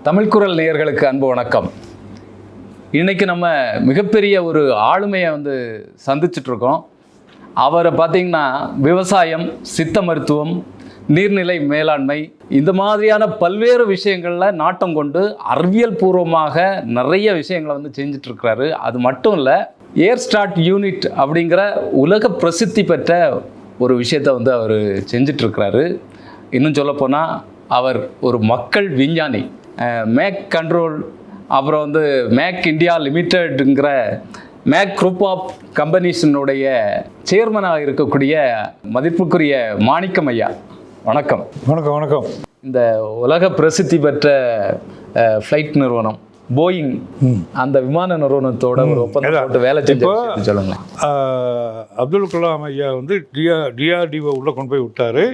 தமிழ்குரல் நேயர்களுக்கு அன்பு வணக்கம். இன்றைக்கி நம்ம மிகப்பெரிய ஒரு ஆளுமையை சந்திச்சிட்ருக்கோம். அவரை பார்த்திங்கன்னா விவசாயம், சித்த மருத்துவம், நீர்நிலை மேலாண்மை, இந்த மாதிரியான பல்வேறு விஷயங்களில் நாட்டம் கொண்டு அறிவியல் பூர்வமாக நிறைய விஷயங்களை செஞ்சிட்ருக்கிறாரு. அது மட்டும் இல்லை, ஏர்ஸ்டாட் யூனிட் அப்படிங்கிற உலக பிரசித்தி பெற்ற ஒரு விஷயத்தை அவர் செஞ்சிட்ருக்கிறாரு. இன்னும் சொல்லப்போனால் அவர் ஒரு மக்கள் விஞ்ஞானி. மேக் கண்ட்ரோல், அப்புறம் மேக் இந்தியா லிமிட்டெடுங்கிற மேக் குரூப் ஆஃப் கம்பெனிஸினுடைய சேர்மனாக இருக்கக்கூடிய மதிப்புக்குரிய மாணிக்கம் ஐயா, வணக்கம். வணக்கம். வணக்கம். இந்த உலக பிரசித்தி பெற்ற ஃப்ளைட் நிறுவனம் போயிங், அந்த விமான நிறுவனத்தோட ஒரு ஒப்பந்தம் போட்டு வேலை செஞ்சு சொல்லுங்க. அப்துல் கலாம் ஐயா டிஆர்டிஓ உள்ளே கொண்டு போய் விட்டார்.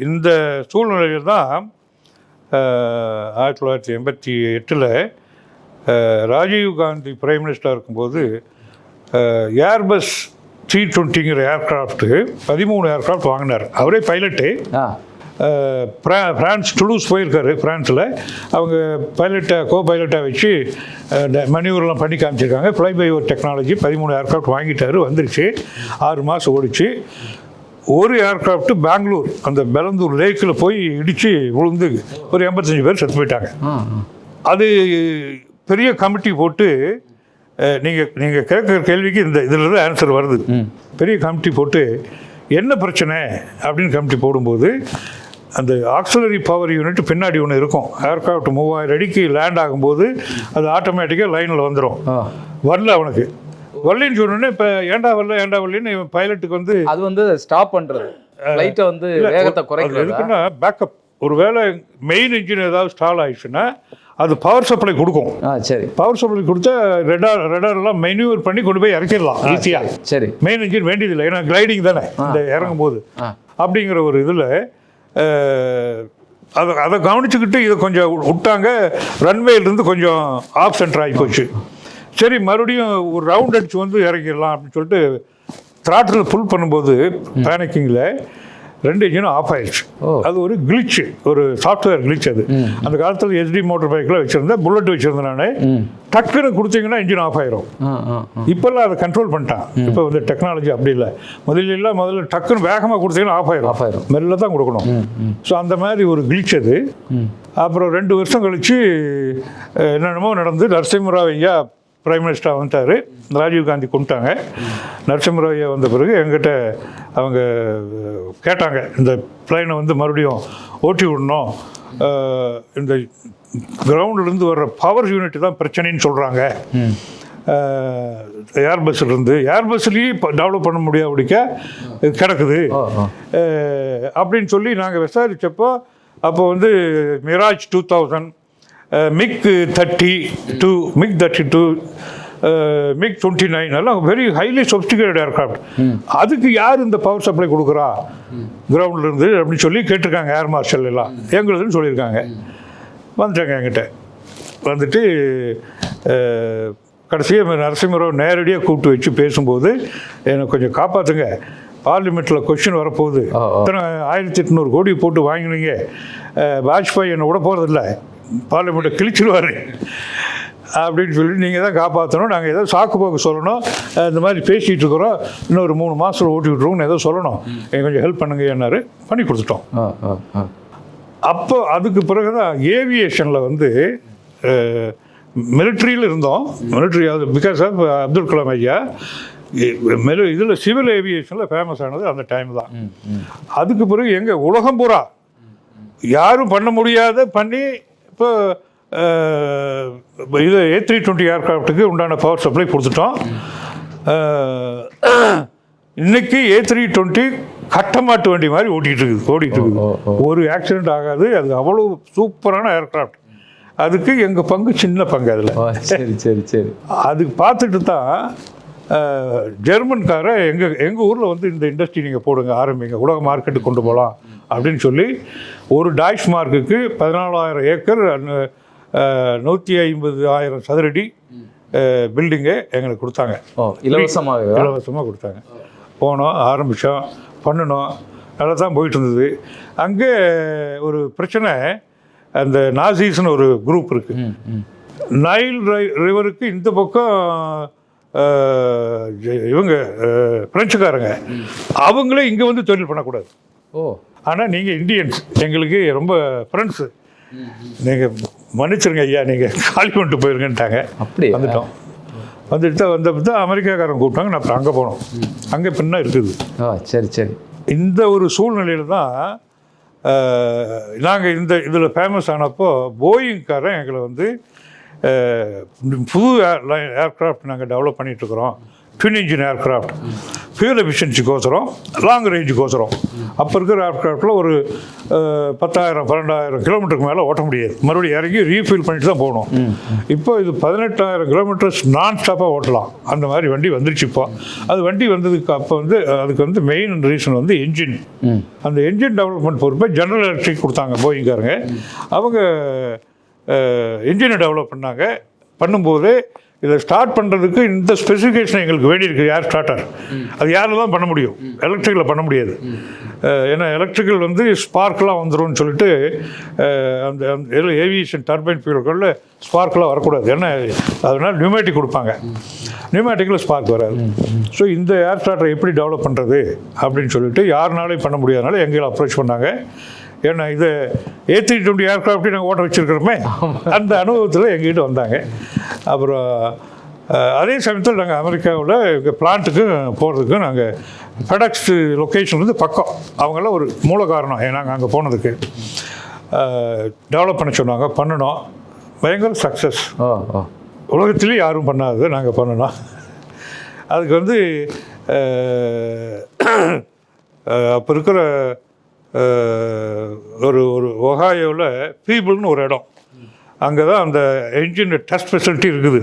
இந்த சூழ்நிலையில் தான் 1988 ராஜீவ் காந்தி பிரைம் மினிஸ்டராக இருக்கும்போது ஏர்பஸ் 320ங்கிற ஏர்க்ராஃப்ட்டு 13 ஏர்க்ராஃப்ட் வாங்கினார். அவரே பைலட்டு. ஃப்ரான்ஸ் டுலூஸ் போயிருக்காரு. ஃப்ரான்ஸில் அவங்க கோ பைலட்டாக வச்சு மணியூர்லாம் பண்ணி காமிச்சிருக்காங்க. Fly by over technology 13 aircraft வாங்கிட்டார். வந்துருச்சு, 6 மாதம் ஓடிச்சு. ஒரு ஏர்க்ராஃப்ட்டு பெங்களூர் அந்த பெலந்தூர் லேக்கில் போய் இடித்து விழுந்து ஒரு 85 பேர் செத்து போயிட்டாங்க. அது பெரிய கமிட்டி போட்டு நீங்கள் கேட்குற கேள்விக்கு இதில் தான் ஆன்சர் வருது. பெரிய கமிட்டி போட்டு என்ன பிரச்சனை அப்படின்னு கமிட்டி போடும்போது, அந்த ஆக்சிலரி பவர் யூனிட் பின்னாடி ஒன்று இருக்கும். ஏர்க்ராஃப்ட் 3000 அடிக்கு லேண்ட் ஆகும்போது அது ஆட்டோமேட்டிக்காக லைனில் வந்துடும். வரல, அவனுக்கு வரலின்னு சொன்னோன்னே இப்போ ஏண்டா வரலன்னு பைலட்டுக்கு அது ஸ்டாப் பண்ணுறது, ஃப்ளைட்டை வேகத்தை குறைக்கிறது. எதுக்குன்னா பேக்கப். ஒரு வேளை மெயின் இன்ஜின் ஏதாவது ஸ்டால் ஆயிடுச்சுன்னா அது பவர் சப்ளை கொடுக்கும். சரி, பவர் சப்ளை கொடுத்தா ரெடாரெல்லாம் மெனியூர் பண்ணி கொண்டு போய் இறக்கிடலாம் ஈஸியாக. சரி, மெயின் இன்ஜின் வேண்டியதில்லை, ஏன்னா கிளைடிங் தானே இந்த இறங்கும் போது. அப்படிங்கிற ஒரு இதில் அதை கவனிச்சுக்கிட்டு இதை கொஞ்சம் விட்டாங்க. ரன்வேலேருந்து கொஞ்சம் ஆஃப் சென்டர் ஆகி போச்சு. சரி, மறுபடியும் ஒரு ரவுண்ட் அடிச்சு இறங்கிடலாம் அப்படின்னு சொல்லிட்டு த்ராட்டில் புல் பண்ணும்போது பேனிக்கிங்கில் 2 இன்ஜினும் ஆஃப் ஆயிடுச்சு. அது ஒரு கிளிச்சு, ஒரு சாஃப்ட்வேர் கிளிச். அது அந்த காலத்தில் எஸ்டி மோட்டர் பைக்கில் வச்சுருந்தேன், புல்லட் வச்சுருந்தேன் நான். டக்குன்னு கொடுத்தீங்கன்னா இன்ஜின் ஆஃப் ஆயிரும். இப்போல்லாம் அதை கண்ட்ரோல் பண்ணிட்டான். இப்போ டெக்னாலஜி அப்படி இல்லை. முதல்ல டக்குன்னு வேகமாக கொடுத்தீங்கன்னா ஆஃப் ஆயிரும். மெல்ல தான் கொடுக்கணும். ஸோ அந்த மாதிரி ஒரு கிளிச் அது. அப்புறம் 2 வருஷம் கழித்து என்னென்னமோ நடந்து நரசிம்மராவ் ஐயா பிரைம் மினிஸ்டராக வந்துட்டார். ராஜீவ் காந்தி கொண்டுட்டாங்க. நரசிம்மராவ் ஐயா வந்த பிறகு எங்கிட்ட அவங்க கேட்டாங்க, இந்த பிளைனை மறுபடியும் ஓட்டி விடணும், இந்த கிரவுண்ட்லேருந்து வர்ற பவர் யூனிட் தான் பிரச்சனைன்னு சொல்கிறாங்க. ஏர்பஸ்லேயே இப்போ டெவலப் பண்ண முடியாதபடிக்க கிடக்குது அப்படின்னு சொல்லி நாங்கள் விசாரித்தப்போ, அப்போ மிராஜ் 2000, மிக் 32, மிக் 32, மிக் 29 எல்லாம் வெரி ஹைலி சொபிஸ்டிகேட்டட் ஏர்க்ராஃப்ட். அதுக்கு யார் இந்த பவர் சப்ளை கொடுக்குறா கிரவுண்ட்லேருந்து அப்படின்னு சொல்லி கேட்டிருக்காங்க. ஏர் மார்ஷல் எல்லாம் எங்களுதுன்னு சொல்லியிருக்காங்க. வந்துட்டாங்க என்கிட்ட. வந்துட்டு கடைசியாக நரசிம்மராவ் நேரடியாக கூப்பிட்டு வச்சு பேசும்போது, என்னை கொஞ்சம் காப்பாற்றுங்க, பார்லிமெண்ட்டில் கொஸ்டின் வரப்போகுது, இத்தனை 1800 கோடி போட்டு வாங்கினீங்க, வாஜ்பாய் என்னை விட போகிறதில்ல, பார்லிமெண்ட்டை கிழிச்சிடுவார் அப்படின்னு சொல்லி நீங்கள் தான் காப்பாற்றணும், நாங்கள் ஏதோ சாக்கு போக்கு சொல்லணும், இந்த மாதிரி பேசிகிட்டு இருக்கிறோம், இன்னொரு 3 மாதத்தில் ஓட்டி விட்டுருவோம்னு ஏதோ சொல்லணும், எங்கள் கொஞ்சம் ஹெல்ப் பண்ணுங்க என்னாரு. பண்ணி கொடுத்துட்டோம். அப்போ அதுக்கு பிறகு தான் ஏவியேஷனில் மிலிட்ரியில் இருந்தோம். Military because of Abdul Kalam ஐயா இதில் சிவில் ஏவியேஷனில் ஃபேமஸ் ஆனது அந்த டைம் தான். அதுக்கு பிறகு எங்கள் உலகம் பூரா யாரும் பண்ண முடியாத பண்ணி இப்போ இது A320 ஏர்க்ராஃப்ட்டுக்கு உண்டான பவர் சப்ளை கொடுத்துட்டோம். இன்னைக்கு A320 கட்டமாட்டு வண்டி மாதிரி ஓடிட்டு இருக்குது. ஒரு ஆக்சிடென்ட் ஆகாது. அது அவ்வளோ சூப்பரான ஏர்க்ராஃப்ட். அதுக்கு எங்கள் பங்கு சின்ன பங்கு அதில். சரி சரி சரி. அதுக்கு பார்த்துட்டு தான் ஜெர்மன்கார எங்கள் ஊரில் இந்த இண்டஸ்ட்ரி நீங்கள் போடுங்க, ஆரம்பிங்க, உலக மார்க்கெட்டுக்கு கொண்டு போகலாம் அப்படின்னு சொல்லி ஒரு டாய்ஸ் மார்க்குக்கு 14,000 ஏக்கர் 150,000 சதுரடி பில்டிங்கை எங்களுக்கு கொடுத்தாங்க. இலவசமாக கொடுத்தாங்க. போனோம், ஆரம்பித்தோம், பண்ணினோம், நல்லா தான் போயிட்டு இருந்தது. அங்கே ஒரு பிரச்சனை, அந்த நாசிஸ்னு ஒரு குரூப் இருக்குது. நைல் ரிவருக்கு இந்த பக்கம் இவங்க பிரெஞ்சுக்காரங்க, அவங்களே இங்கே வந்து தொழில் பண்ணக்கூடாது. ஆனால் நீங்கள் இந்தியன்ஸ் எங்களுக்கு ரொம்ப ஃப்ரெண்ட்ஸு, நீங்கள் மன்னிச்சிருங்க ஐயா, நீங்கள் காலி பண்ணிட்டு போயிருங்கன்ட்டாங்க. அப்படி வந்துட்டோம். வந்தப்போ தான் அமெரிக்காக்காரங்க கூப்பிட்டாங்க. நான் அப்புறம் அங்கே போனோம். அங்கே பின்னா இருக்குது. சரி சரி. இந்த ஒரு சூழ்நிலையில் தான் நாங்கள் இதில் ஃபேமஸ் ஆனப்போ போயிங்காரன் எங்களை வந்து புது ஏர்க்ராஃப்ட் நாங்கள் டெவலப் பண்ணிகிட்ருக்குறோம். ட்வின் இன்ஜின் ஏர்க்ராஃப்ட், ஃபியூல் எஃபிஷியன்சிக்கோசரம், லாங் ரேஞ்சுக்கோசரம். அப்போ இருக்கிற ஏர்க்ராஃப்டில் ஒரு 10,000-12,000 கிலோமீட்டருக்கு மேலே ஓட்ட முடியாது. மறுபடியும் இறங்கி ரீஃபில் பண்ணிட்டு தான் போகணும். இப்போ இது 18,000 கிலோமீட்டர்ஸ் நான் ஸ்டாப்பாக ஓட்டலாம். அந்த மாதிரி வண்டி வந்துருச்சு. இப்போ அது வண்டி வந்ததுக்கு அப்போ வந்து அதுக்கு வந்து மெயின் ரீசன் வந்து என்ஜின். அந்த என்ஜின் டெவலப்மெண்ட் பொறுப்பை ஜெனரல் எலக்ட்ரிக் கொடுத்தாங்க போயிங்காரங்க. அவங்க என்ஜினை டெவலப் பண்ணாங்க. பண்ணும்போது இதை ஸ்டார்ட் பண்ணுறதுக்கு இந்த ஸ்பெசிஃபிகேஷன் எங்களுக்கு வேண்டியிருக்கு. ஏர் ஸ்டார்டர் அது யாரும் தான் பண்ண முடியும், எலக்ட்ரிக்கில் பண்ண முடியாது. ஏன்னா எலக்ட்ரிக்கல் வந்து ஸ்பார்க்கெலாம் வந்துடும் சொல்லிட்டு அந்த ஏவியேஷன் டர்பைன் ஃபியூல்களில் ஸ்பார்க்கெலாம் வரக்கூடாது. ஏன்னா அதனால் நியூமேட்டிக் கொடுப்பாங்க, நியூமேட்டிக்கில் ஸ்பார்க் வராது. ஸோ இந்த ஏர் ஸ்டார்டரை எப்படி டெவலப் பண்ணுறது அப்படின்னு சொல்லிட்டு யாருனாலையும் பண்ண முடியாதனால எங்களை அப்ரோச் பண்ணாங்க. ஏன்னா இது A320 ஏர்க்ராஃப்டையும் நாங்கள் ஓட்ட வச்சுருக்கிறோமே, அந்த அனுபவத்தில் எங்ககிட்ட வந்தாங்க. அப்புறம் அதே சமயத்தில் நாங்கள் அமெரிக்காவில் பிளான்ட்டுக்கு போகிறதுக்கு நாங்கள் ஃபெடெக்ஸ் லொக்கேஷன் வந்து பக்கம், அவங்களாம் ஒரு மூல காரணம் நாங்கள் அங்கே போனதுக்கு. டெவலப் பண்ண சொன்னாங்க, பண்ணினோம். பயங்கர சக்ஸஸ். உலகத்துலேயும் யாரும் பண்ணாதது நாங்கள் பண்ணினோம். அதுக்கு வந்து அப்போ இருக்கிற ஒரு ஒஹாயோவில் பீபிள்னு ஒரு இடம், அங்கே தான் அந்த என்ஜின் டெஸ்ட் ஃபெசிலிட்டி இருக்குது.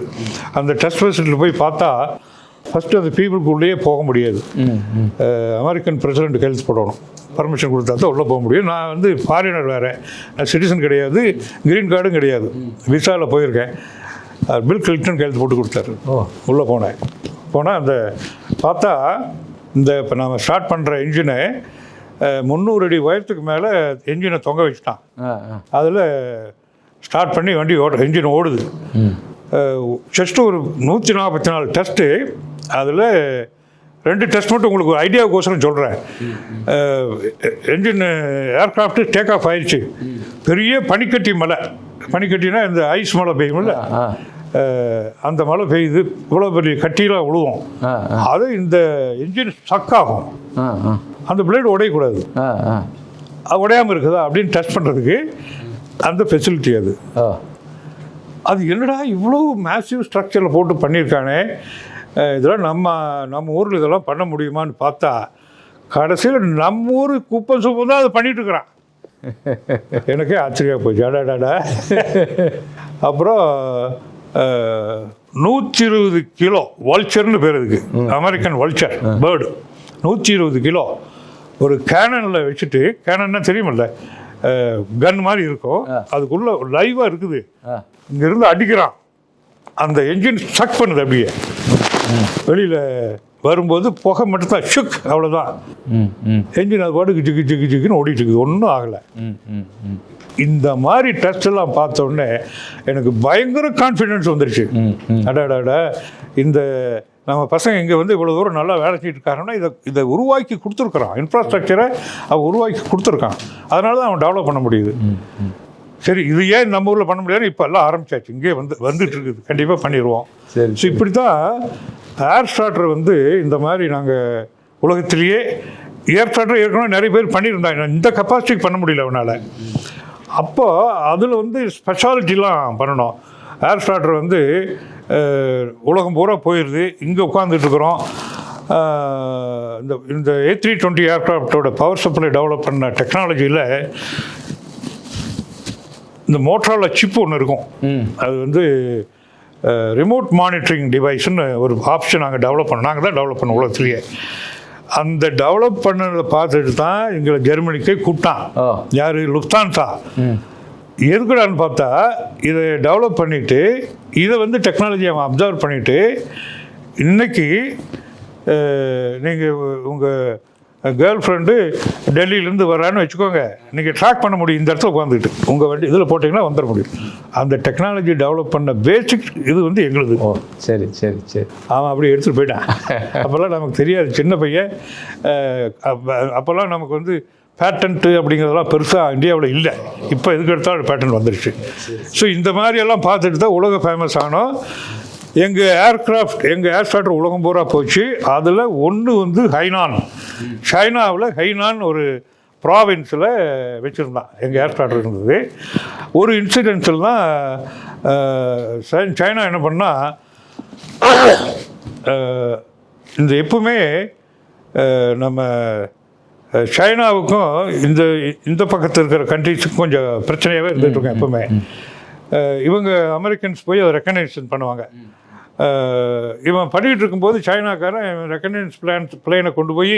அந்த டெஸ்ட் ஃபெசிலிட்டியில் போய் பார்த்தா ஃபஸ்ட்டு அந்த பீப்புளுக்குள்ளேயே போக முடியாது. அமெரிக்கன் பிரசிடென்ட் கையெழுத்து போடணும், பர்மிஷன் கொடுத்தா தான் உள்ளே போக முடியும். நான் வந்து ஃபாரினர் வேறு, நான் சிட்டிசன் கிடையாது, க்ரீன் கார்டும் கிடையாது, விசாவில் போயிருக்கேன். பில் கிளின்டன் கையெழுத்து போட்டு கொடுத்தாரு. உள்ளே போனால் அந்த பார்த்தா இந்த இப்போ நம்ம ஸ்டார்ட் பண்ணுற இன்ஜினை 300 அடி உயரத்துக்கு மேலே என்ஜினை தொங்க வச்சுட்டான். அதில் ஸ்டார்ட் பண்ணி வண்டி என்ஜின் ஓடுது. ஜஸ்ட்டு ஒரு 144 டெஸ்ட்டு. அதில் 2 டெஸ்ட் மட்டும் உங்களுக்கு ஒரு ஐடியாவுக்கோசரம் சொல்கிறேன். என்ஜின் ஏர்க்ராஃப்ட்டு டேக் ஆஃப் ஆயிடுச்சு. பெரிய பனிக்கட்டி மலை, பனிக்கட்டினா இந்த ஐஸ் மழை பெய்யும்ல, அந்த மழை பெய்யுது. இவ்வளோ பெரிய கட்டிலாம் விழுவோம். அது இந்த என்ஜின் ஸ்டக் ஆகும். அந்த பிளேடு உடையக்கூடாது. அது உடையாமல் இருக்குதா அப்படின்னு டெஸ்ட் பண்ணுறதுக்கு அந்த ஃபெசிலிட்டி அது. அது என்னடா இவ்வளோ மேசிவ் ஸ்ட்ரக்சரில் போட்டு பண்ணியிருக்கானே, இதெல்லாம் நம்ம ஊரில் இதெல்லாம் பண்ண முடியுமான்னு பார்த்தா கடைசியில் நம்ம ஊர் குப்பை சூப்பை தான் அதை பண்ணிகிட்ருக்குறான். எனக்கே ஆச்சரியாக போச்சு. அடாடாடா. அப்புறம் 120 கிலோ வல்ச்சர்னு பேர் இதுக்கு, அமெரிக்கன் வல்ச்சர் பேர்டு. 120 கிலோ ஒரு கேனனில் வச்சுட்டு, கேனன்னா தெரியுமில்ல, கன் மாதிரி இருக்கும், அதுக்குள்ளே லைவாக இருக்குது. இங்கேருந்து அடிக்கிறான், அந்த என்ஜின் ஸ்ட்ரக் பண்ணுது. அப்படியே வெளியில் வரும்போது புகை மட்டும்தான், ஷுக், அவ்வளோதான். என்ஜின் அது பாட்டுக்கு ஜிக்கு ஜிக்கு ஜிக்குன்னு ஓடிட்டு இருக்குது, ஒன்றும் ஆகலை. இந்த மாதிரி டெஸ்ட் எல்லாம் பார்த்த உடனே எனக்கு பயங்கர கான்ஃபிடென்ஸ் வந்துருச்சு. அடாடாடா, இந்த நம்ம பசங்க இங்கே வந்து இவ்வளோ தூரம் நல்லா வேலை செஞ்சுட்டு இருக்காங்கன்னா இதை உருவாக்கி கொடுத்துருக்குறான், இன்ஃப்ராஸ்ட்ரக்சரை அவன் உருவாக்கி கொடுத்துருக்கான். அதனால தான் அவன் டெவலப் பண்ண முடியுது. சரி, இது ஏன் நம்ம ஊரில் பண்ண முடியாது? இப்போ எல்லாம் ஆரம்பிச்சாச்சு, இங்கே வந்துட்டு இருக்குது, கண்டிப்பாக பண்ணிடுவோம். சரி, ஸோ இப்படி தான் ஏர் ஸ்டார்டர் வந்து இந்த மாதிரி நாங்கள் உலகத்திலேயே ஏர் ஸ்டார்டர் ஏற்கனவே நிறைய பேர் பண்ணியிருந்தாங்க, இந்த கெப்பாசிட்டிக்கு பண்ண முடியல அவனால். அப்போது அதில் வந்து ஸ்பெஷாலிட்டிலாம் பண்ணணும். ஏர் ஸ்டார்டர் வந்து உலகம் பூரா போயிடுது, இங்கே உட்காந்துட்ருக்குறோம். இந்த A320 ஏர்க்ராஃப்டோட பவர் சப்ளை டெவலப் பண்ண டெக்னாலஜியில் இந்த மோட்டரோலா சிப்பு ஒன்று இருக்கும். அது வந்து ரிமோட் மானிட்டரிங் டிவைஸ்ன்னு ஒரு ஆப்ஷன் நாங்கள் டெவலப் பண்ணோம். நாங்கள் தான் டெவலப் பண்ணோம் உலகத்துலேயே. அந்த டெவலப் பண்ணதை பார்த்துட்டு தான் எங்களை ஜெர்மனிக்கே கூப்பிட்டான். யார்? லுஃப்தான்சா. எதுக்குடான்னு பார்த்தா, இதை டெவலப் பண்ணிவிட்டு இதை வந்து டெக்னாலஜி அவன் அப்சர்வ் பண்ணிவிட்டு, இன்றைக்கி நீங்கள் உங்கள் கேர்ள் ஃப்ரெண்டு டெல்லியிலேருந்து வர்றான்னு வச்சுக்கோங்க, நீங்கள் ட்ராக் பண்ண முடியும் இந்த இடத்துல உட்காந்துக்கிட்டு. உங்கள் வண்டி இதில் போட்டிங்கன்னா வந்துட முடியும். அந்த டெக்னாலஜி டெவலப் பண்ண பேசிக் இது வந்து எங்களுது. ஓ சரி சரி சரி. அவன் அப்படி எடுத்துகிட்டு போயிட்டான். அப்போல்லாம் நமக்கு தெரியாது, சின்ன பையன். அப்போல்லாம் நமக்கு வந்து பேட்டன்ட்டு அப்படிங்கிறதெல்லாம் பெருசாக இந்தியாவில் இல்லை. இப்போ எதுக்கு எடுத்தாலும் பேட்டன் வந்துடுச்சு. ஸோ இந்த மாதிரியெல்லாம் பார்த்துட்டு தான் உலக ஃபேமஸ் ஆனோம். எங்கள் ஏர்ஸ்ட்ராக்டர் உலகம் பூரா போச்சு. அதில் ஒன்று வந்து ஹைனான், சைனாவில் ஹைனான் ஒரு ப்ராவின்ஸில் வச்சுருந்தான் எங்கள் ஏர்ஸ்ட்ராக்டர் இருந்தது. ஒரு இன்சிடென்ட்ஸில் தான் சைனா என்ன பண்ணால், இந்த எப்பவுமே நம்ம சைனாவுக்கும் இந்த பக்கத்தில் இருக்கிற கண்ட்ரிஸுக்கும் கொஞ்சம் பிரச்சனையாகவே இருந்துகிட்ருக்கோம் எப்பவுமே. இவங்க அமெரிக்கன்ஸ் போய் அதை ரெக்கக்னைசேஷன் பண்ணுவாங்க. இவன் பண்ணிகிட்டு இருக்கும்போது சைனாக்காரன் ரெக்கக்னைஸ் பிளேனை கொண்டு போய்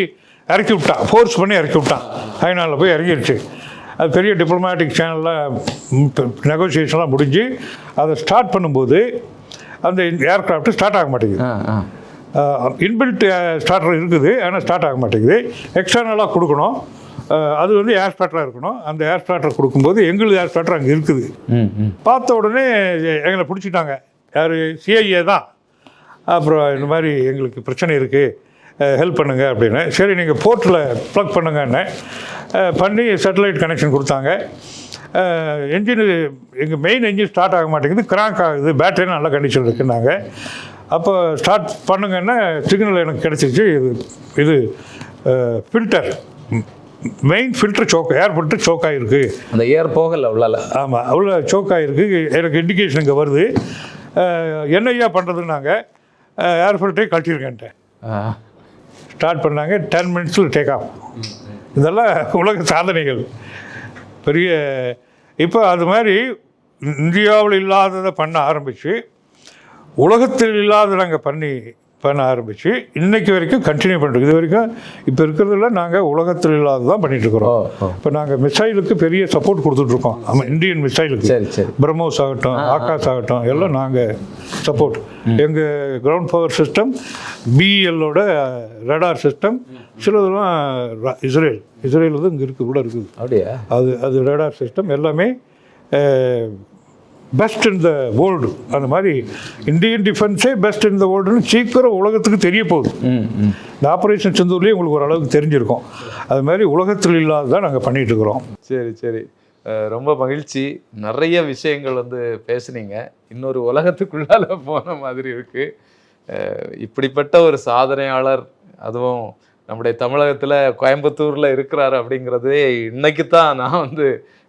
இறக்கி விட்டான், ஃபோர்ஸ் பண்ணி இறக்கி விட்டான். ஹைனானில் போய் இறங்கிடுச்சு. அது பெரிய டிப்ளமேட்டிக் சேனல்லாம் நெகோசியேஷன்லாம் முடிஞ்சு அதை ஸ்டார்ட் பண்ணும்போது அந்த ஏர்க்ராஃப்ட் ஸ்டார்ட் ஆக மாட்டேங்குது. இன்பில்ட் ஸ்டார்டர் இருக்குது, ஆனால் ஸ்டார்ட் ஆக மாட்டேங்குது. எக்ஸ்டர்னலாக கொடுக்கணும். அது வந்து ஏர் ஸ்டார்டராக இருக்கணும். அந்த ஏர் ஸ்டார்டர் கொடுக்கும்போது எங்களுக்கு ஏர் ஸ்டார்டர் அங்கே இருக்குது. பார்த்த உடனே எங்களை பிடிச்சிட்டாங்க. யார்? சிஐஏ தான். அப்புறம் இந்த மாதிரி எங்களுக்கு பிரச்சனை இருக்குது, ஹெல்ப் பண்ணுங்க அப்படின்னு. சரி நீங்கள் போர்ட்டில் ப்ளக் பண்ணுங்கன்னு பண்ணி சேட்டலைட் கனெக்ஷன் கொடுத்தாங்க. என்ஜின், எங்கள் மெயின் என்ஜின் ஸ்டார்ட் ஆக மாட்டேங்குது, கிராங்க் ஆகுது, பேட்டரி நல்ல கண்டிஷன் இருக்குன்னாங்க. அப்போ ஸ்டார்ட் பண்ணுங்கன்னா சிக்னல் எனக்கு கிடச்சிச்சு. இது filter, main filter choke, air filter choke ஆகிருக்கு. அந்த ஏர் போகல அவ்வளோ. ஆமாம், அவ்வளோ சோக் ஆகிருக்கு. எனக்கு இண்டிகேஷன் இங்கே வருது. என்னையா பண்ணுறதுன்னாங்க, ஏர் ஃபில்டரே கழட்டியிருக்கேன்ட்டேன். ஸ்டார்ட் பண்ணாங்க. 10 மினிட்ஸில் டேக் ஆஃப். இதெல்லாம் உலக சாதனைகள் பெரிய. இப்போ அது மாதிரி இந்தியாவில் இல்லாததை பண்ண ஆரம்பித்து, உலகத்தில் இல்லாத நாங்கள் பண்ண ஆரம்பித்து இன்றைக்கு வரைக்கும் கண்டினியூ பண்ணுறோம். இது வரைக்கும் இப்போ இருக்கிறதுல நாங்கள் உலகத்தில் இல்லாத தான் பண்ணிகிட்ருக்குறோம். இப்போ நாங்கள் மிசைலுக்கு பெரிய சப்போர்ட் கொடுத்துட்ருக்கோம். ஆமாம், இந்தியன் மிசைலுக்கு, பிரம்மோஸ் ஆகட்டும், ஆகாஷ் ஆகட்டும், எல்லாம் நாங்கள் சப்போர்ட். எங்கள் கிரவுண்ட் பவர் சிஸ்டம், பிஎல்லோட ரடார் சிஸ்டம், சிலதெல்லாம் இஸ்ரேல் வந்து இங்கே இருக்குது, கூட இருக்குது. அப்படியா? அது ரடார் சிஸ்டம் எல்லாமே பெஸ்ட் இன் த வேர்ல்டு. அந்த மாதிரி இந்தியன் டிஃபென்ஸே பெஸ்ட் இன் த வேர்ல்டுன்னு சீக்கிரம் உலகத்துக்கு தெரிய போகுது. இந்த ஆப்ரேஷன் சிந்தூர்லேயே உங்களுக்கு ஓரளவுக்கு தெரிஞ்சிருக்கும். அது மாதிரி உலகத்தில் இல்லாததான் நாங்கள் பண்ணிகிட்டு இருக்கிறோம். சரி சரி, ரொம்ப மகிழ்ச்சி. நிறைய விஷயங்கள் வந்து பேசுனீங்க. இன்னொரு உலகத்துக்குள்ளால போன மாதிரி இருக்குது. இப்படிப்பட்ட ஒரு சாதனையாளர், அதுவும் நம்முடைய தமிழகத்தில் கோயம்புத்தூரில் இருக்கிறாரு அப்படிங்கிறதே இன்னைக்கு தான் நான் வந்து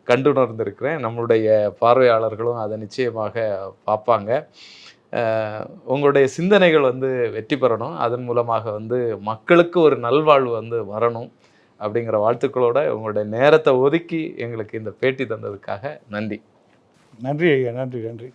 கண்டுணர்ந்திருக்கிறேன். நம்மளுடைய பார்வையாளர்களும் அதை நிச்சயமாக பார்ப்பாங்க. உங்களுடைய சிந்தனைகள் வந்து வெற்றி பெறணும், அதன் மூலமாக வந்து மக்களுக்கு ஒரு நல்வாழ்வு வந்து வரணும் அப்படிங்கிற வாழ்த்துக்களோட உங்களுடைய நேரத்தை ஒதுக்கி எங்களுக்கு இந்த பேட்டி தந்ததுக்காக நன்றி. நன்றி ஐயா, நன்றி.